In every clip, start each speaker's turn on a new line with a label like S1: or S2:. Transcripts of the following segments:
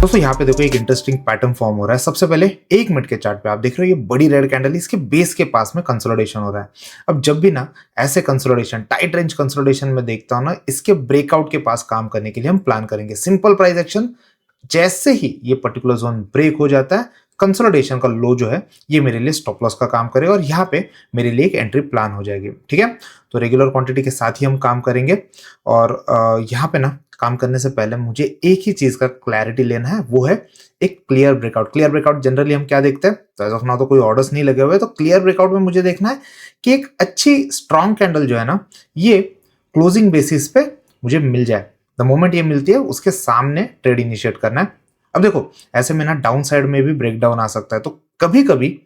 S1: दोस्तों यहाँ पे देखो एक इंटरेस्टिंग पैटर्न फॉर्म हो रहा है। सबसे पहले 1 मिनट के चार्ट पे आप देख रहे हो ये बड़ी रेड कैंडल इसके बेस के पास में कंसोलिडेशन हो रहा है। अब जब भी ना ऐसे कंसोलिडेशन टाइट रेंज कंसोलिडेशन में देखता हूं ना, इसके ब्रेकआउट के पास काम करने के लिए हम प्लान करेंगे सिंपल प्राइस एक्शन। जैसे ही ये पर्टिकुलर जोन ब्रेक हो जाता है, कंसोलिडेशन का लो जो है ये मेरे लिए स्टॉप लॉस का काम करेगा और यहाँ पे मेरे लिए एक एंट्री प्लान हो जाएगी। ठीक है, तो रेगुलर क्वांटिटी के साथ ही हम काम करेंगे और यहाँ पे ना काम करने से पहले मुझे एक ही चीज का क्लैरिटी लेना है, वो है एक clear breakout. Clear breakout generally हम क्या देखते हैं, तो एज ऑफ नाउ तो कोई ऑर्डर्स नहीं लगे हुए, तो क्लियर ब्रेकआउट में मुझे देखना है कि एक अच्छी स्ट्रॉन्ग कैंडल जो है ना ये क्लोजिंग बेसिस पे मुझे मिल जाए। द मोमेंट ये मिलती है उसके सामने ट्रेड इनिशिएट करना है। अब देखो ऐसे में ना डाउन साइड में भी ब्रेकडाउन आ सकता है, तो कभी कभी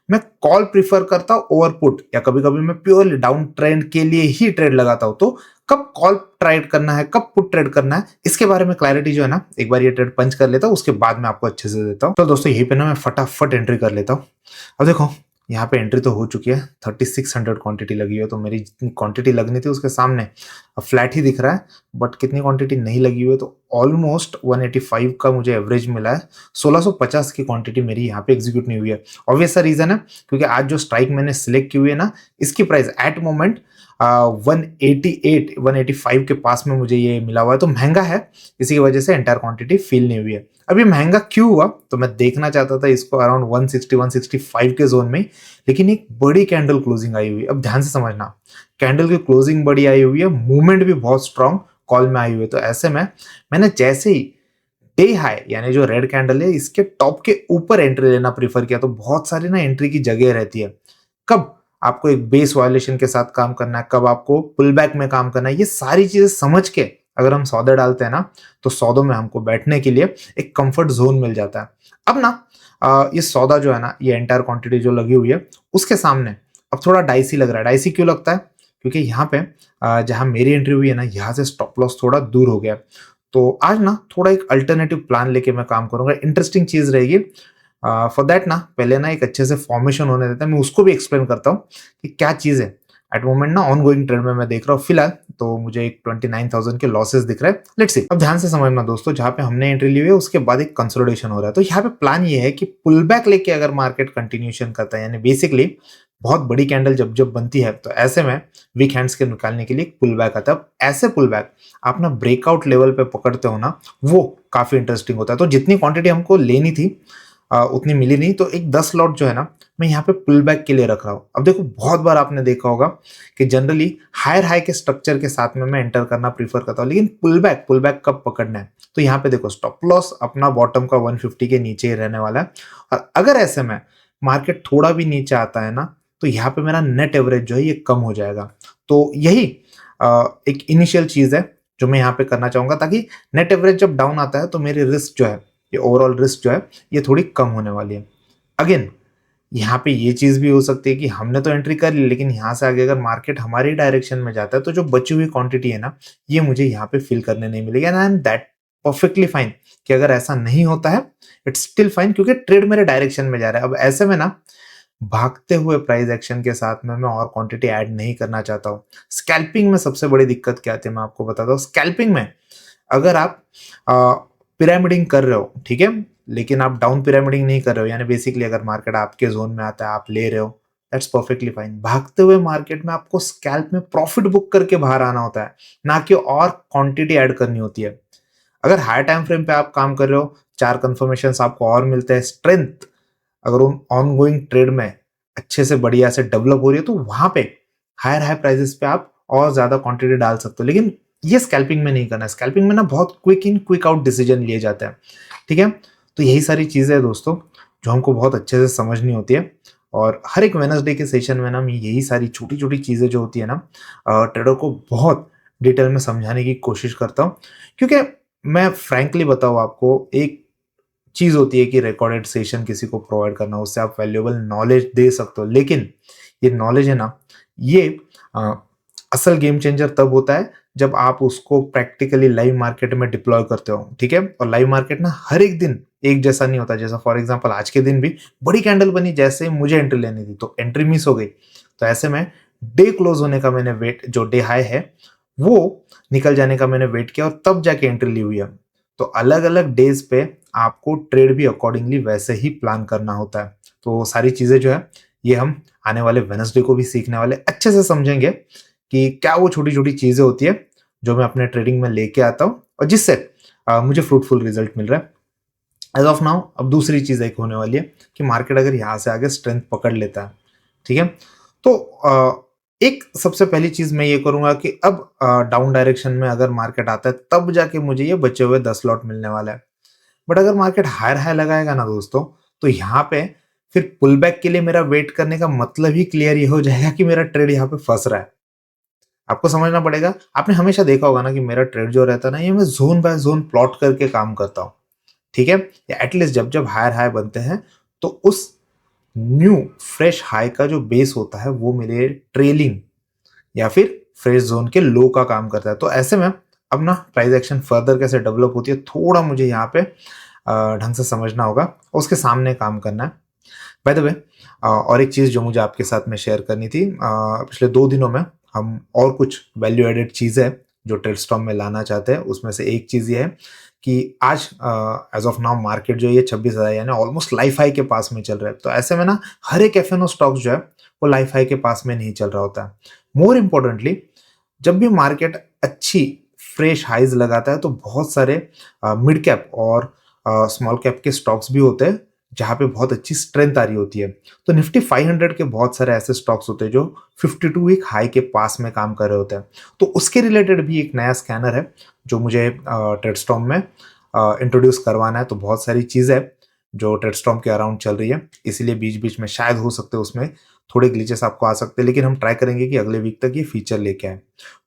S1: मैं कॉल प्रीफर करता हूं ओवर पुट, या कभी कभी मैं प्योरली डाउन ट्रेंड के लिए ही ट्रेड लगाता हूं। तो कब कॉल ट्रेड करना है कब पुट ट्रेड करना है इसके बारे में क्लैरिटी जो है ना, एक बार ये ट्रेड पंच कर लेता हूं उसके बाद मैं आपको अच्छे से देता हूं। तो दोस्तों यहीं पे ना मैं फटाफट एंट्री कर लेता हूं। अब देखो यहाँ पे एंट्री तो हो चुकी है, 3600 क्वांटिटी लगी है, तो मेरी जितनी क्वांटिटी लगनी थी उसके सामने अब फ्लैट ही दिख रहा है, बट कितनी क्वांटिटी नहीं लगी हुई है, तो ऑलमोस्ट 185 का मुझे एवरेज मिला है। 1650 की क्वांटिटी मेरी यहाँ पे एग्जीक्यूट नहीं हुई है। ऑब्वियस सा रीजन है क्योंकि आज जो स्ट्राइक मैंने सिलेक्ट की हुई है ना, इसकी प्राइस एट मोमेंट 188 185 के पास में मुझे ये मिला हुआ है, तो महंगा है, इसी की वजह से एंटायर क्वांटिटी फील नहीं हुई है। अभी महंगा क्यों हुआ, तो मैं देखना चाहता था इसको अराउंड 160 165 के जोन में, लेकिन एक बड़ी कैंडल क्लोजिंग आई हुई है। अब ध्यान से समझना, कैंडल की क्लोजिंग बड़ी आई हुई है, मूवमेंट भी बहुत स्ट्रांग कॉल में आई हुई है, तो ऐसे में मैंने जैसे ही डे हाई यानी जो रेड कैंडल है इसके टॉप के ऊपर एंट्री लेना प्रीफर किया। तो बहुत सारी ना एंट्री की जगह रहती है, कब आपको एक बेस वायलेशन के साथ काम करना है, कब आपको पुल बैक में काम करना है, ये सारी चीजें समझ के अगर हम सौदे डालते हैं ना, तो सौदों में हमको बैठने के लिए एक कंफर्ट जोन मिल जाता है। अब ना ये सौदा जो है ना, ये एंटायर क्वांटिटी जो लगी हुई है उसके सामने अब थोड़ा डाइसी लग रहा है। डाइसी क्यों लगता है, क्योंकि यहाँ पे जहां मेरी एंट्री हुई है ना, यहाँ से स्टॉप लॉस थोड़ा दूर हो गया। तो आज ना थोड़ा एक अल्टरनेटिव प्लान लेके मैं काम करूंगा, इंटरेस्टिंग चीज रहेगी। फॉर दैट ना पहले ना एक अच्छे से फॉर्मेशन होने देता है, मैं उसको भी एक्सप्लेन करता हूँ कि क्या चीज है। एट मोमेंट ना ऑन गोइंग ट्रेंड में मैं देख रहा हूँ फिलहाल, तो मुझे एक 29,000 के लॉसेस दिख रहे हैं। लेट्स सी, अब ध्यान से समझना दोस्तों, जहां पे हमने एंट्री ली हुई है उसके बाद एक कंसोलिडेशन हो रहा है, तो यहाँ पे प्लान ये है कि पुल बैक लेके अगर मार्केट कंटिन्यूशन करता है, यानी बेसिकली बहुत बड़ी कैंडल जब जब बनती है, तो ऐसे में वीक हैंड्स के निकालने के लिए एक पुल बैक आता है। अब ऐसे पुल बैक आप ना ब्रेकआउट लेवल पे पकड़ते हो ना, वो काफी इंटरेस्टिंग होता है। तो जितनी क्वांटिटी हमको लेनी थी उतनी मिली नहीं, तो एक 10 लॉट जो है ना मैं यहाँ पे पुल बैक के लिए रख रहा हूँ। अब देखो बहुत बार आपने देखा होगा कि जनरली हायर हाई के स्ट्रक्चर के साथ में मैं एंटर करना प्रीफर करता हूँ, लेकिन पुल बैक कब पकड़ना है, तो यहाँ पे देखो स्टॉप लॉस अपना बॉटम का 150 के नीचे ही रहने वाला है, और अगर ऐसे में मार्केट थोड़ा भी नीचे आता है ना, तो यहाँ पे मेरा नेट एवरेज जो है ये कम हो जाएगा। तो यही एक इनिशियल चीज है जो मैं यहाँ पे करना चाहूंगा, ताकि नेट एवरेज जब डाउन आता है तो मेरी रिस्क जो है, ये ओवरऑल रिस्क जो है ये थोड़ी कम होने वाली है। अगेन यहाँ पे ये चीज भी हो सकती है कि हमने तो एंट्री कर ली, लेकिन यहाँ से आगे अगर मार्केट हमारी डायरेक्शन में जाता है, तो जो बची हुई क्वांटिटी है ना, ये मुझे यहाँ पे फिल करने नहीं मिलेगी, and I am that perfectly fine कि अगर ऐसा नहीं होता है, इट्स स्टिल फाइन, क्योंकि ट्रेड मेरे डायरेक्शन में जा रहा है। अब ऐसे में ना भागते हुए प्राइस एक्शन के साथ में मैं और क्वांटिटी ऐड नहीं करना चाहता हूँ। स्कैल्पिंग में सबसे बड़ी दिक्कत क्या आती है मैं आपको बताता हूँ। स्कैल्पिंग में अगर आप पिरामिडिंग कर रहे हो, ठीक है, लेकिन आप डाउन पिरामिडिंग नहीं कर रहे हो, यानी बेसिकली अगर मार्केट आपके जोन में आता है आप ले रहे हो, दैट्स परफेक्टली फाइन। भागते हुए मार्केट में आपको स्कैल्प में प्रॉफिट बुक करके बाहर आना होता है, ना कि और क्वांटिटी ऐड करनी होती है। अगर हाई टाइम फ्रेम पे आप काम कर रहे हो, 4 आपको और मिलते हैं, स्ट्रेंथ अगर उन ऑन गोइंग ट्रेड में अच्छे से बढ़िया से डेवलप हो रही है, तो वहां पे हायर हाई प्राइसेस पे आप और ज्यादा क्वांटिटी डाल सकते हो। लेकिन ये स्कैल्पिंग में नहीं करना है। स्कैल्पिंग में ना बहुत quick in quick out decision लिए जाते हैं, ठीक है। तो यही सारी चीजें है दोस्तों जो हमको बहुत अच्छे से समझनी होती है, और हर एक वेडनेसडे के सेशन में ना मैं यही सारी छोटी छोटी चीजें जो होती है ना ट्रेडर को बहुत डिटेल में समझाने की कोशिश करता हूँ। क्योंकि मैं फ्रैंकली बताऊँ आपको, एक चीज होती है कि रिकॉर्डेड सेशन किसी को प्रोवाइड करना, उससे आप वैल्यूएबल नॉलेज दे सकते हो, लेकिन ये नॉलेज है ना, ये अ, असल गेम चेंजर तब होता है जब आप उसको प्रैक्टिकली लाइव मार्केट में डिप्लॉय करते हो, ठीक है। और लाइव मार्केट ना हर एक दिन एक जैसा नहीं होता। जैसा फॉर एग्जांपल आज के दिन भी बड़ी कैंडल बनी, जैसे ही मुझे एंट्री लेनी थी तो एंट्री मिस हो गई, तो ऐसे में डे क्लोज होने का मैंने वेट, जो डे हाई है वो निकल जाने का मैंने वेट किया और तब जाके एंट्री ली हुई है। तो अलग-अलग डेज़ पे आपको ट्रेड भी अकॉर्डिंगली वैसे ही प्लान करना होता है। तो सारी चीज़ें जो है ये हम आने वाले वेडनेसडे को भी सीखने वाले, अच्छे से समझेंगे कि क्या वो छोटी-छोटी चीज़ें होती है जो मैं अपने ट्रेडिंग में लेके आता हूँ और जिससे मुझे फ्रूटफुल रिज़ल्ट मिल रहा है। एज़ ऑफ नाउ अब दूसरी चीज़ एक होने वाली है कि मार्केट अगर यहाँ से आगे स्ट्रेंथ पकड़ लेता है, ठीक है? तो एक सबसे पहली चीज़ मैं ये करूँगा कि अब डाउन डायरेक्शन में अगर मार्केट आता है तब जाके मुझे ये बचे हुए 10 लॉट मिलने वाला है। बट अगर मार्केट हायर हाई लगाएगा ना दोस्तों, तो यहाँ पे फिर पुल बैक के लिए मेरा वेट करने का मतलब ही क्लियर ये हो जाएगा कि मेरा ट्रेड यहाँ पे फँस रहा है। आपको समझना पड़ेगा, आपने हमेशा देखा होगा ना कि मेरा ट्रेड जो रहता है ना, ये मैं ज़ोन बाय ज़ोन प्लॉट करके काम करता हूँ, ठीक है? या एटलीस्ट जब-जब हायर हाई बनते हैं, तो उस न्यू फ्रेश हाई का जो बेस होता है, वो मेरे ट्रेलिंग या फिर फ्रेश ज़ोन के लो का काम करता है। तो ऐसे में अब ना प्राइस एक्शन फर्दर कैसे डेवलप होती है, थोड़ा मुझे यहाँ पे ढंग से समझना होगा, और उसके सामने काम करना है। बाय द वे और एक चीज़ जो मुझे आपके साथ में शेयर करनी थी, पिछले 2 दिनों में हम और कुछ वैल्यू एडेड चीज़ें जो ट्रेडस्टॉर्म में लाना चाहते हैं, उसमें से एक चीज़ ये है कि आज एज़ ऑफ नाउ मार्केट जो है ये 26,000 यानी ऑलमोस्ट लाइफ हाई के पास में चल रहा है। तो ऐसे में ना हर एक एफ-एन-ओ स्टॉक्स जो है, वो लाइफ हाई के पास में नहीं चल रहा होता है। मोर इम्पोर्टेंटली जब भी मार्केट अच्छी फ्रेश हाइज़ लगाता है, तो बहुत सारे मिड कैप और स्मॉल कैप के स्टॉक्स भी होते हैं, जहाँ पे बहुत अच्छी स्ट्रेंथ आ रही होती है। तो निफ्टी 500 के बहुत सारे ऐसे स्टॉक्स होते हैं जो 52 वीक हाई के पास में काम कर रहे होते हैं। तो उसके रिलेटेड भी एक नया स्कैनर है जो मुझे ट्रेडस्टॉर्म में इंट्रोड्यूस करवाना है। तो बहुत सारी चीज़ है जो ट्रेडस्टॉर्म के अराउंड चल रही है, इसीलिए बीच-बीच में शायद हो सकते हैं उसमें थोड़े ग्लिचेस आपको आ सकते हैं, लेकिन हम ट्राई करेंगे कि अगले वीक तक ये फीचर लेके आएँ।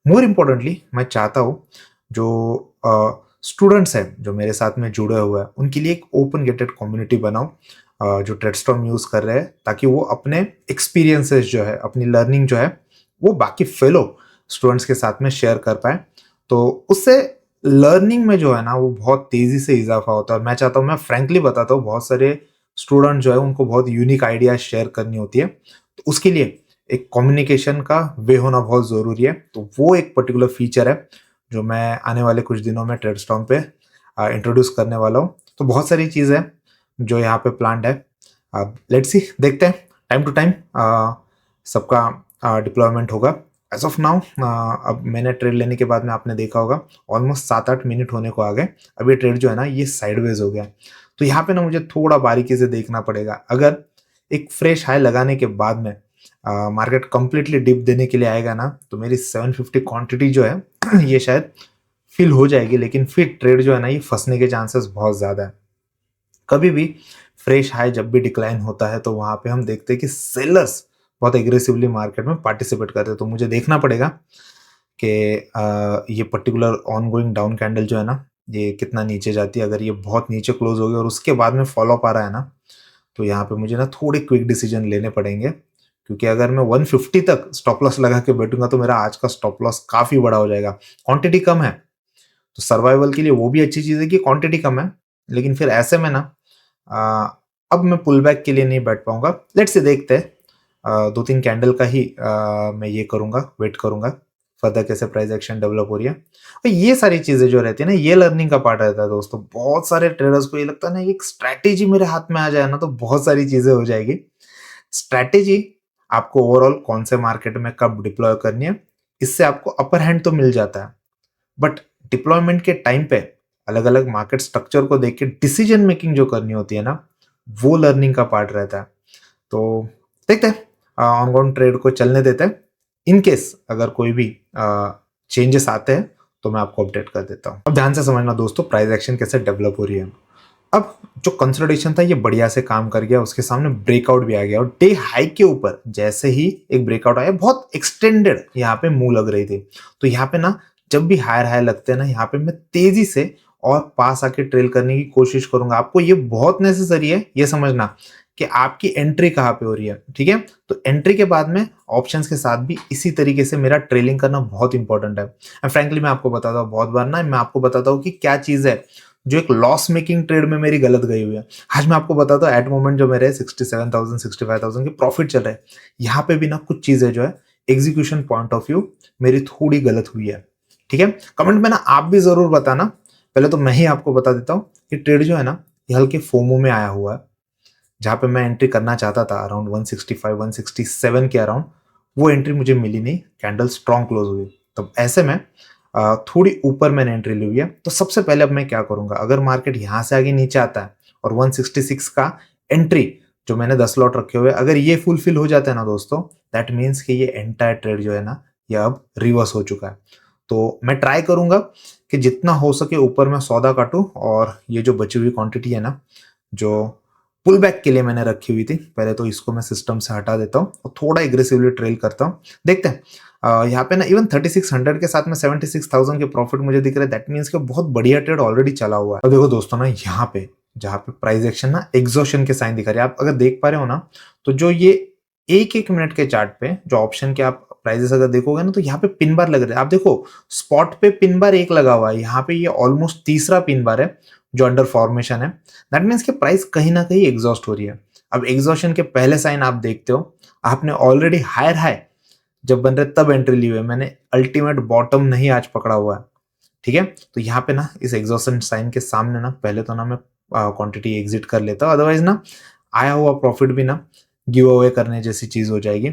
S1: मोर इम्पोर्टेंटली मैं चाहता हूँ जो स्टूडेंट्स हैं जो मेरे साथ में जुड़े हुए हैं, उनके लिए एक ओपन गेटेड कम्युनिटी बनाऊँ जो ट्रेडस्टॉर्म यूज़ कर रहे हैं, ताकि वो अपने एक्सपीरियंसेस जो है, अपनी लर्निंग जो है, वो बाकी फेलो स्टूडेंट्स के साथ में शेयर कर पाएँ। तो उससे लर्निंग में जो है ना, वो बहुत तेज़ी से इज़ाफ़ा होता है, और मैं चाहता हूँ, मैं फ्रैंकली बताता हूँ, बहुत सारे स्टूडेंट जो है उनको बहुत यूनिक आइडियाज़ शेयर करनी होती है। तो उसके लिए एक कम्युनिकेशन का वे होना बहुत ज़रूरी है। तो वो एक पर्टिकुलर फीचर है जो मैं आने वाले कुछ दिनों में ट्रेडस्टॉर्म पे इंट्रोड्यूस करने वाला हूँ। तो बहुत सारी चीज़ है जो यहाँ पे प्लान्ड है। अब लेट्स सी, देखते हैं टाइम टू टाइम सबका डिप्लॉयमेंट होगा। एज़ ऑफ नाउ अब मैंने ट्रेड लेने के बाद में आपने देखा होगा ऑलमोस्ट 7-8 मिनट होने को आ गए। अब ये ट्रेड जो है ना, ये साइडवेज़ हो गया है। तो यहाँ पे ना मुझे थोड़ा बारीकी से देखना पड़ेगा। अगर एक फ्रेश हाई लगाने के बाद में मार्केट कंप्लीटली डिप देने के लिए आएगा ना, तो मेरी 750 क्वांटिटी जो है ये शायद फिल हो जाएगी, लेकिन फिर ट्रेड जो है ना, ये फँसने के चांसेस बहुत ज़्यादा है। कभी भी फ्रेश हाई जब भी डिक्लाइन होता है, तो वहाँ पे हम देखते हैं कि सेलर्स बहुत एग्रेसिवली मार्केट में पार्टिसिपेट करते हैं। तो मुझे देखना पड़ेगा कि ये पर्टिकुलर ऑनगोइंग डाउन कैंडल जो है ना, ये कितना नीचे जाती है। अगर ये बहुत नीचे क्लोज़ हो गई और उसके बाद में फॉलो अप आ रहा है ना, तो यहाँ पे मुझे ना थोड़े क्विक डिसीजन लेने पड़ेंगे, क्योंकि अगर मैं 150 तक स्टॉप लॉस लगा के बैठूँगा, तो मेरा आज का स्टॉप लॉस काफ़ी बड़ा हो जाएगा। क्वांटिटी कम है, तो सर्वाइवल के लिए वो भी अच्छी चीज़ है कि क्वांटिटी कम है, लेकिन फिर ऐसे में ना अब मैं पुल बैक के लिए नहीं बैठ पाऊँगा। लेट्स से देखते हैं 2-3 कैंडल का ही मैं ये करूँगा, वेट करूँगा फर्दर कैसे प्राइस एक्शन डेवलप हो रही है। और ये सारी चीज़ें जो रहती है ना, ये लर्निंग का पार्ट रहता है दोस्तों। बहुत सारे ट्रेडर्स को ये लगता है ना, एक स्ट्रैटेजी मेरे हाथ में आ जाए ना, तो बहुत सारी चीज़ें हो जाएगी। स्ट्रैटेजी आपको ओवरऑल कौन से मार्केट में कब डिप्लॉय करनी है, इससे आपको अपर हैंड तो मिल जाता है। बट डिप्लॉयमेंट के टाइम पे अलग-अलग मार्केट स्ट्रक्चर को देख के डिसीजन मेकिंग जो करनी होती है ना, वो लर्निंग का पार्ट रहता है। तो देखते हैं, ऑन ट्रेड को चलने देते हैं। इन केस अगर कोई भी चेंजेस आते हैं, तो मैं आपको अपडेट कर देता हूँ। अब ध्यान से समझना दोस्तों, प्राइस एक्शन कैसे डेवलप हो रही है। अब जो कंसोलिडेशन था, ये बढ़िया से काम कर गया, उसके सामने ब्रेकआउट भी आ गया, और डे हाई के ऊपर जैसे ही एक ब्रेकआउट आया, बहुत एक्सटेंडेड यहाँ पे मूव लग रही थी। तो यहाँ पे ना जब भी हायर हाई लगते हैं ना, यहाँ पे मैं तेजी से और पास आके ट्रेल करने की कोशिश करूंगा। आपको ये बहुत नेसेसरी है ये समझना कि आपकी एंट्री कहाँ पे हो रही है, ठीक है? तो एंट्री के बाद में ऑप्शंस के साथ भी इसी तरीके से मेरा ट्रेलिंग करना बहुत इंपॉर्टेंट है। एंड फ्रैंकली मैं आपको बताता हूँ, बहुत बार ना मैं आपको बताता हूँ कि क्या चीज़ है जो एक लॉस मेकिंग ट्रेड में मेरी गलत गई हुई है। आज मैं आपको बताता हूँ, एट मोमेंट जो मेरे 67,000 65,000 के प्रॉफिट चल रहे हैं, यहाँ पे भी ना कुछ चीज़ें जो है एग्जीक्यूशन पॉइंट ऑफ व्यू मेरी थोड़ी गलत हुई है, ठीक है? कमेंट में ना आप भी ज़रूर बताना पहले तो मैं ही आपको बता देता हूँ कि ट्रेड जो है ना ये हल्के फोमो में आया हुआ है। जहाँ पे मैं एंट्री करना चाहता था अराउंड 165 167 के अराउंड, वो एंट्री मुझे मिली नहीं, कैंडल स्ट्रॉन्ग क्लोज हुई। तब ऐसे में थोड़ी ऊपर मैंने एंट्री ली हुई है। तो सबसे पहले अब मैं क्या करूंगा, अगर मार्केट यहाँ से आगे नीचे आता है और 166 का एंट्री जो मैंने 10 लॉट रखे हुए अगर ये फुलफिल हो जाता है ना दोस्तों, दैट मीन्स कि ये एंटायर ट्रेड जो है ना ये अब रिवर्स हो चुका है। तो मैं ट्राई करूंगा कि जितना हो सके ऊपर में सौदा काटूं, और ये जो बची हुई क्वांटिटी है ना जो पुल बैक के लिए मैंने रखी हुई थी, पहले तो इसको मैं सिस्टम से हटा देता हूँ और थोड़ा एग्रेसिवली ट्रेल करता हूँ। देखते हैं यहाँ पे ना इवन 3600 के साथ में 76,000 के प्रॉफिट मुझे दिख रहे हैं। दैट मीन्स कि बहुत बढ़िया ट्रेड ऑलरेडी चला हुआ है। अब देखो दोस्तों ना यहाँ पे जहाँ पे प्राइस एक्शन ना एग्जॉशन के साइन दिखा रहे हैं, आप अगर देख पा रहे हो ना, तो जो ये एक एक मिनट के चार्ट पे जो ऑप्शन के आप प्राइजेस अगर देखोगे ना, तो यहाँ पे पिन बार लग रहे हैं। आप देखो स्पॉट पे पिन बार एक लगा हुआ है, यहाँ पे ये ऑलमोस्ट तीसरा पिन बार है जो अंडर फॉर्मेशन है। दैट मीन्स कि प्राइस कहीं ना कहीं एग्जॉस्ट हो रही है। अब एग्जॉशन के पहले साइन आप देखते हो, आपने ऑलरेडी हायर हाई जब बन रहे तब एंट्री ली हुई है, मैंने अल्टीमेट बॉटम नहीं आज पकड़ा हुआ है। ठीक है, तो यहाँ पे ना इस एग्जॉशन साइन के सामने ना पहले तो ना मैं क्वांटिटी एग्जिट कर लेता हूँ, अदरवाइज ना आया हुआ प्रॉफिट भी ना गिव अवे करने जैसी चीज हो जाएगी।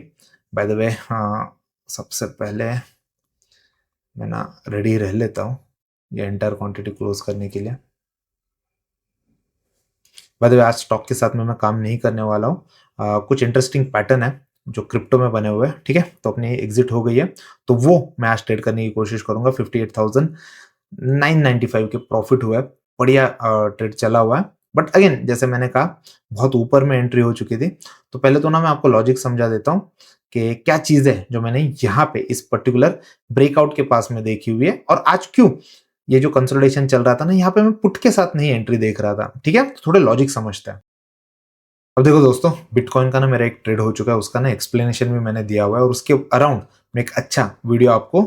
S1: बाय द वे सबसे पहले मैं ना रेडी रह लेता हूँ ये एंटायर क्वांटिटी क्लोज करने के लिए। बाय द वे आज स्टॉक के साथ में मैं काम नहीं करने वाला हूँ। कुछ इंटरेस्टिंग पैटर्न है जो क्रिप्टो में बने हुए हैं। ठीक है, तो अपनी एग्जिट हो गई है, तो वो मैं आज ट्रेड करने की कोशिश करूंगा। 58,995 के प्रॉफिट हुआ है, बढ़िया ट्रेड चला हुआ है। बट अगेन जैसे मैंने कहा बहुत ऊपर में एंट्री हो चुकी थी। तो पहले तो ना मैं आपको लॉजिक समझा देता हूँ कि क्या चीज है जो मैंने यहाँ पे इस पर्टिकुलर ब्रेकआउट के पास में देखी हुई है, और आज क्यों ये जो कंसोलिडेशन चल रहा था ना यहाँ पे मैं पुट के साथ नहीं एंट्री देख रहा था। ठीक है, तो थोड़े लॉजिक समझते हैं। अब देखो दोस्तों, बिटकॉइन का ना मेरा एक ट्रेड हो चुका है, उसका ना एक्सप्लेनेशन भी मैंने दिया हुआ है, और उसके अराउंड मैं एक अच्छा वीडियो आपको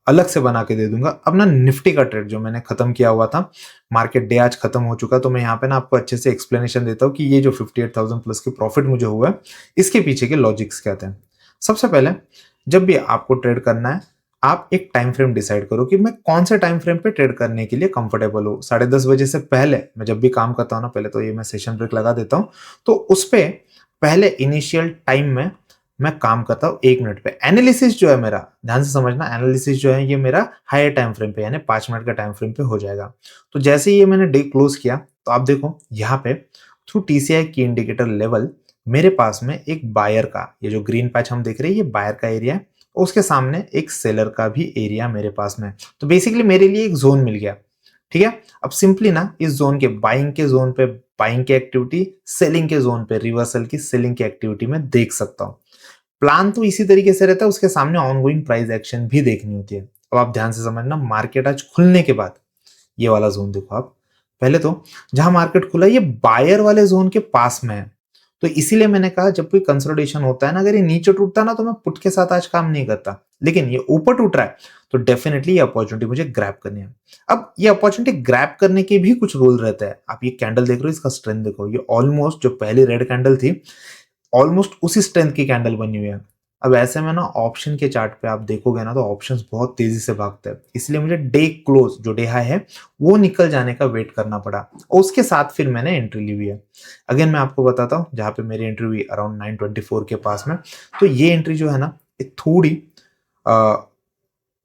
S1: अलग से बना के दे दूंगा। अब ना निफ्टी का ट्रेड जो मैंने खत्म किया हुआ था, मार्केट डे आज खत्म हो चुका, तो मैं यहाँ पे ना आपको अच्छे से एक्सप्लेनेशन देता हूँ कि ये जो 58,000 प्लस के प्रॉफिट मुझे हुआ है इसके पीछे के लॉजिक्स क्या थे। सबसे पहले जब भी आपको ट्रेड करना है, आप एक टाइम फ्रेम डिसाइड करो कि मैं कौन से टाइम फ्रेम पे ट्रेड करने के लिए कंफर्टेबल हूँ। 10:30 बजे से पहले मैं जब भी काम करता हूँ ना, पहले तो ये मैं सेशन ब्रेक लगा देता हूँ, तो उस पे पहले इनिशियल टाइम में मैं काम करता हूँ 1 मिनट पे। एनालिसिस जो है मेरा, ध्यान से समझना, एनालिसिस जो है ये मेरा हायर टाइम फ्रेम पे यानी 5 मिनट का टाइम फ्रेम पे हो जाएगा। तो जैसे ही ये मैंने डे क्लोज किया, तो आप देखो यहाँ पे थ्रू टीसीआई की इंडिकेटर लेवल मेरे पास में एक बायर का, ये जो ग्रीन पैच हम देख रहे हैं ये बायर का एरिया है, उसके सामने एक सेलर का भी एरिया मेरे पास में। तो बेसिकली मेरे लिए एक जोन मिल गया। ठीक है, अब सिंपली ना इस जोन के बाइंग के जोन पे बाइंग की एक्टिविटी, सेलिंग के जोन पे रिवर्सल की सेलिंग की एक्टिविटी में देख सकता हूँ। प्लान तो इसी तरीके से रहता है, उसके सामने ऑनगोइंग प्राइस एक्शन भी देखनी होती है। अब आप ध्यान से समझना, मार्केट आज खुलने के बाद ये वाला जोन देखो आप, पहले तो जहां मार्केट खुला ये बायर वाले जोन के पास में है। तो इसीलिए मैंने कहा जब कोई कंसोलिडेशन होता है ना, अगर ये नीचे टूटता ना तो मैं पुट के साथ आज काम नहीं करता, लेकिन ये ऊपर टूट रहा है तो डेफिनेटली ये अपॉर्चुनिटी मुझे ग्रैब करनी है। अब ये अपॉर्चुनिटी ग्रैब करने के भी कुछ रूल रहते हैं। आप ये कैंडल देख रहे हो, इसका स्ट्रेंथ देखो, ये ऑलमोस्ट जो पहली रेड कैंडल थी ऑलमोस्ट उसी स्ट्रेंथ की कैंडल बनी हुई है। अब ऐसे में ना ऑप्शन के चार्ट पे आप देखोगे ना तो ऑप्शंस बहुत तेजी से भागते हैं, इसलिए मुझे डे क्लोज जो डे हाई है वो निकल जाने का वेट करना पड़ा, और उसके साथ फिर मैंने एंट्री ली हुई है। अगेन मैं आपको बताता हूँ जहाँ पे मेरी एंट्री हुई अराउंड 924 के पास में, तो ये एंट्री जो है ना ये थोड़ी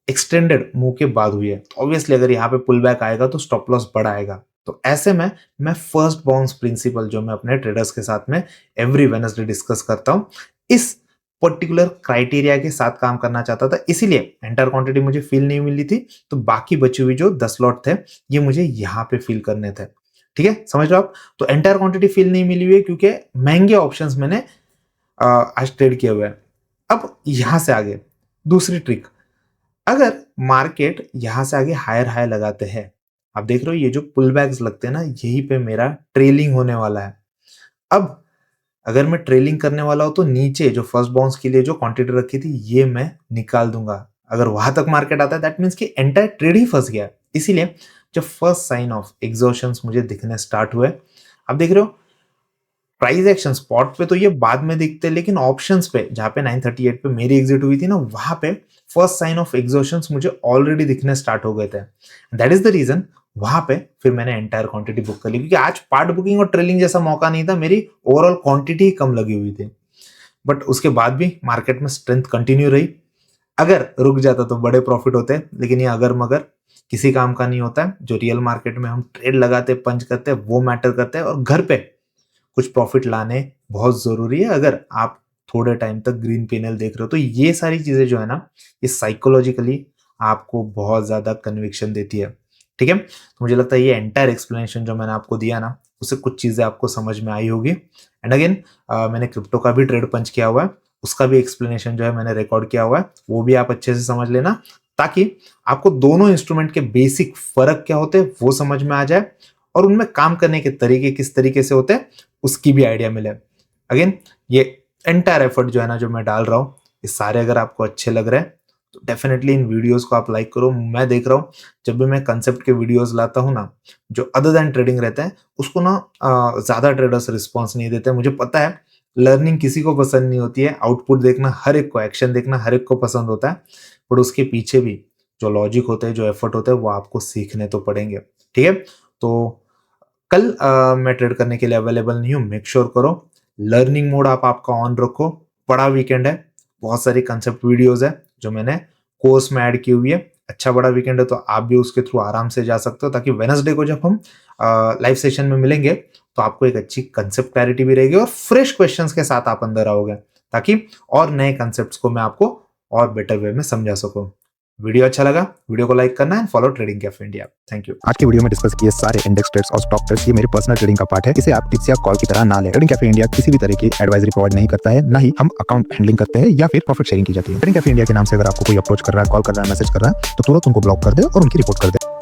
S1: एक्सटेंडेड मूव के बाद हुई है। तो ऑब्वियसली अगर यहाँ पे पुल बैक आएगा तो स्टॉप लॉस बढ़ आएगा। तो ऐसे में मैं फर्स्ट बाउंस प्रिंसिपल जो मैं अपने ट्रेडर्स के साथ में एवरी वेडनेसडे डिस्कस करता हूँ, इस पर्टिकुलर क्राइटेरिया के साथ काम करना चाहता था, इसीलिए एंटायर क्वांटिटी मुझे फील नहीं मिली थी। तो बाकी बची हुई जो 10 लॉट थे ये मुझे यहाँ पे फील करने थे। ठीक है, समझ रहे हो आप? तो एंटायर क्वांटिटी फील नहीं मिली हुई है क्योंकि महंगे ऑप्शंस मैंने आज ट्रेड किए हुए हैं। अब यहां से आगे दूसरी ट्रिक, अगर मार्केट यहां से आगे हायर हाई लगाते हैं, आप देख रहे हो ये जो पुल बैक्स लगते हैं ना यहीं पे मेरा ट्रेलिंग होने वाला है। अब अगर मैं ट्रेलिंग करने वाला हूं तो नीचे जो फर्स्ट बाउंस के लिए जो क्वांटिटी रखी थी ये मैं निकाल दूंगा। अगर वहां तक मार्केट आता है दैट मीन्स कि एंटायर ट्रेड ही फंस गया। इसीलिए जब फर्स्ट साइन ऑफ एग्जॉशंस मुझे दिखने स्टार्ट हुए, आप देख रहे हो प्राइस एक्शन स्पॉट पे तो ये बाद में दिखते हैं, लेकिन ऑप्शंस पे जहाँ पे 938 पे मेरी एग्जिट हुई थी ना, वहां पे फर्स्ट साइन ऑफ एग्जॉशन मुझे ऑलरेडी दिखने स्टार्ट हो गए थे। दैट इज द रीजन वहां पे फिर मैंने एंटायर क्वांटिटी बुक कर ली, क्योंकि आज पार्ट बुकिंग और ट्रेलिंग जैसा मौका नहीं था, मेरी ओवरऑल क्वांटिटी ही कम लगी हुई थी। बट उसके बाद भी मार्केट में स्ट्रेंथ कंटिन्यू रही। अगर रुक जाता तो बड़े प्रॉफिट होते, लेकिन ये अगर मगर किसी काम का नहीं होता है। जो रियल मार्केट में हम ट्रेड लगाते पंच करते हैं वो मैटर करता है, और घर पे कुछ प्रॉफिट लाने बहुत जरूरी है। अगर आप थोड़े टाइम तक ग्रीन पीएनएल देख रहे हो तो ये सारी चीजें जो है ना, ये साइकोलॉजिकली आपको बहुत ज्यादा कन्विक्शन देती है। ठीक है, तो मुझे लगता है ये एंटायर एक्सप्लेनेशन जो मैंने आपको दिया ना, उससे कुछ चीजें आपको समझ में आई होगी। एंड अगेन मैंने क्रिप्टो का भी ट्रेड पंच किया हुआ है, उसका भी एक्सप्लेनेशन जो है मैंने रिकॉर्ड किया हुआ है, वो भी आप अच्छे से समझ लेना, ताकि आपको दोनों इंस्ट्रूमेंट के बेसिक फर्क क्या होते हैं वो समझ में आ जाए, और उनमें काम करने के तरीके किस तरीके से होते हैं उसकी भी आइडिया मिले। अगेन ये एंटायर एफर्ट जो है ना, जो मैं डाल रहा हूँ, ये सारे अगर आपको अच्छे लग रहे हैं तो डेफिनेटली इन वीडियोस को आप लाइक करो। मैं देख रहा हूँ जब भी मैं कंसेप्ट के वीडियोस लाता हूँ ना, जो अदर देन ट्रेडिंग रहता है, उसको ना ज्यादा ट्रेडर्स रिस्पॉन्स नहीं देते। मुझे पता है लर्निंग किसी को पसंद नहीं होती है, आउटपुट देखना हर एक को, एक्शन देखना हर एक को पसंद होता है, बट उसके पीछे भी जो लॉजिक होते हैं, जो एफर्ट होते हैं, वो आपको सीखने तो पड़ेंगे। ठीक है, तो कल मैं ट्रेड करने के लिए अवेलेबल नहीं हूँ, मेक श्योर करो लर्निंग मोड आप आपका ऑन रखो। बड़ा वीकेंड है, बहुत सारी कंसेप्ट वीडियोस है जो मैंने कोर्स में ऐड की हुई है। अच्छा बड़ा वीकेंड है तो आप भी उसके थ्रू आराम से जा सकते हो, ताकि वेडनेसडे को जब हम लाइव सेशन में मिलेंगे तो आपको एक अच्छी कंसेप्ट क्लैरिटी भी रहेगी, और फ्रेश क्वेश्चंस के साथ आप अंदर आओगे, ताकि और नए कंसेप्ट्स को मैं आपको और बेटर वे में समझा सकूं। वीडियो अच्छा लगा, वीडियो को लाइक करना है, follow trading cafe India. Thank you.
S2: आज की वीडियो में डिस्कस किए सारे इंडेक्स ट्रेड्स और स्टॉक ट्रेड्स ये मेरे पर्सनल ट्रेडिंग का पार्ट है। इसे आप टिप्स या कॉल की तरह ना लें। ट्रेडिंग कैफे इंडिया किसी भी तरह की एडवाइजरी प्रोवाइड नहीं करता है, ना ही हम अकाउंट हैंडलिंग करते हैं या फिर प्रॉफिट शेयरिंग की जाती है। ट्रेडिंग कैफे इंडिया के नाम से अगर आपको कोई अप्रोच कर रहा है, कॉल कर रहा है, मैसेज कर रहा है, तो तुरंत उनको ब्लॉक कर दे और उनकी रिपोर्ट कर दे।